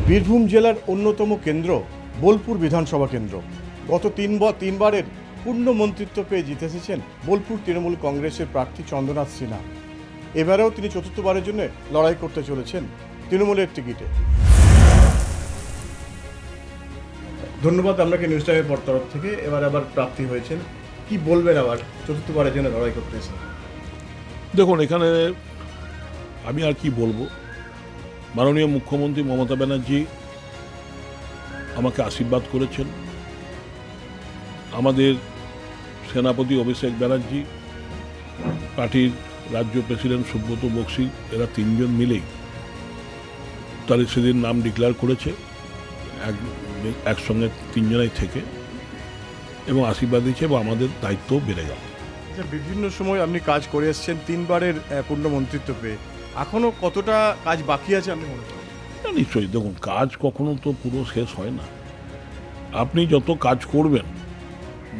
বীরভূম জেলার অন্যতম কেন্দ্র বোলপুর বিধানসভা কেন্দ্র। গত তিনবারের পূর্ণ মন্ত্রিত্ব পেয়ে জিতে এসেছেন বোলপুর তৃণমূল কংগ্রেসের প্রার্থী চন্দ্রনাথ সিনহা। এবারেও তিনি চতুর্থবারের জন্য লড়াই করতে চলেছেন তৃণমূলের টিকিটে। ধন্যবাদ আপনাকে নিউজ টাইমের তরফ থেকে। এবার আবার প্রার্থী হয়েছেন, কি বলবেন আবার চতুর্থবারের জন্য লড়াই করতেছেন? দেখুন, এখানে আমি আর কি বলবো। মাননীয় মুখ্যমন্ত্রী মমতা ব্যানার্জি আমাকে আশীর্বাদ করেছেন। আমাদের সেনাপতি অভিষেক ব্যানার্জি, পার্টির রাজ্য প্রেসিডেন্ট সুব্রত বক্সি, এরা তিনজন মিলেই তার সেদিন নাম ডিক্লেয়ার করেছে একসঙ্গে তিনজনাই থেকে, এবং আশীর্বাদ দিয়েছে এবং আমাদের দায়িত্বও বেড়ে গেল। বিভিন্ন সময় আপনি কাজ করে এসেছেন, তিনবারের পূর্ণ মন্ত্রিত্ব পেয়ে এখনো কতটা কাজ বাকি আছে আপনি মনে করেন? নিশ্চয়ই, দেখুন, কাজ কখনো তো পুরো শেষ হয় না। আপনি যত কাজ করবেন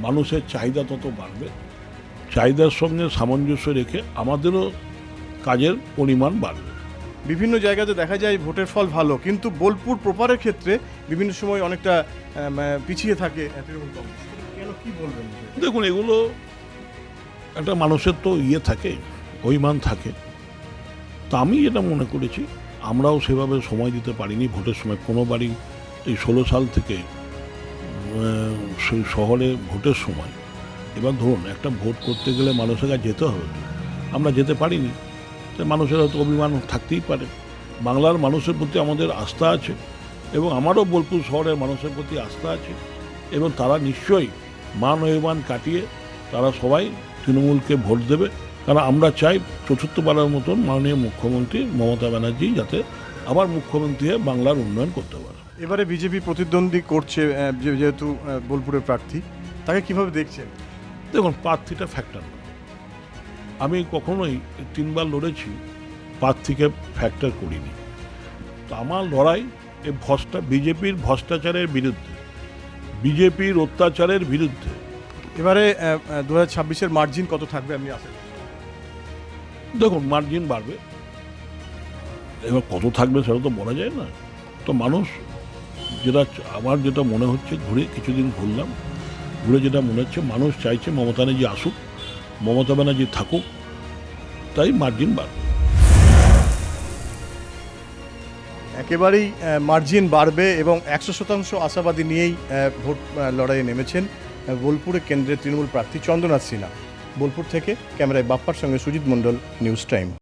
মানুষের চাহিদা তত বাড়বে। চাহিদার সঙ্গে সামঞ্জস্য রেখে আমাদেরও কাজের পরিমাণ বাড়বে। বিভিন্ন জায়গাতে দেখা যায় ভোটের ফল ভালো, কিন্তু বোলপুর প্রপারের ক্ষেত্রে বিভিন্ন সময় অনেকটা পিছিয়ে থাকে তৃণমূল কংগ্রেস। কেন, কি বলবেন? দেখুন, এগুলো একটা মানুষের তো থাকে, অভিমান থাকে। তা আমি যেটা মনে করেছি, আমরাও সেভাবে সময় দিতে পারিনি ভোটের সময়। কোনোবারই এই 16 সাল থেকে সেই শহরে ভোটের সময়, এবার ধরুন একটা ভোট করতে গেলে মানুষের কাছে যেতে হবে, আমরা যেতে পারিনি। তাই মানুষের হয়তো অভিমান থাকতেই পারে। বাংলার মানুষের প্রতি আমাদের আস্থা আছে, এবং আমারও বোলপুর শহরের মানুষের প্রতি আস্থা আছে, এবং তারা নিশ্চয়ই মান অভিমান কাটিয়ে তারা সবাই তৃণমূলকে ভোট দেবে। কারণ আমরা চাই চতুর্থবারের মতন মাননীয় মুখ্যমন্ত্রী মমতা ব্যানার্জি যাতে আবার মুখ্যমন্ত্রী হয়ে বাংলার উন্নয়ন করতে পারে। এবারে বিজেপি প্রতিদ্বন্দ্বী করছে, যেহেতু বোলপুরের প্রার্থী, তাকে কিভাবে দেখছেন? দেখুন, প্রার্থীটা ফ্যাক্টর না। আমি কখনোই 3বার লড়েছি, প্রার্থীকে ফ্যাক্টর করিনি। তো আমার লড়াই এই বিজেপির ভ্রষ্টাচারের বিরুদ্ধে, বিজেপির অত্যাচারের বিরুদ্ধে। এবারে 2026-এর মার্জিন কত থাকবে আপনি আশা করছেন? দেখুন, মার্জিন বাড়বে, এবার কত থাকবে সেটা তো বলা যায় না। তো মানুষ আমার যেটা মনে হচ্ছে, কিছুদিন ঘুরলাম, ঘুরে যেটা মনে হচ্ছে, মানুষ চাইছে মমতা ব্যানার্জি আসুক, মমতা ব্যানার্জি থাকুক, তাই মার্জিন বাড়বে। একেবারেই মার্জিন বাড়বে এবং 100% আশাবাদী নিয়েই ভোট লড়াইয়ে নেমেছেন বোলপুরে কেন্দ্রের তৃণমূল প্রার্থী চন্দ্রনাথ সিনহা। বোলপুর থেকে ক্যামেরায় বাপ্পার সঙ্গে সুজিত মণ্ডল, নিউজ টাইম।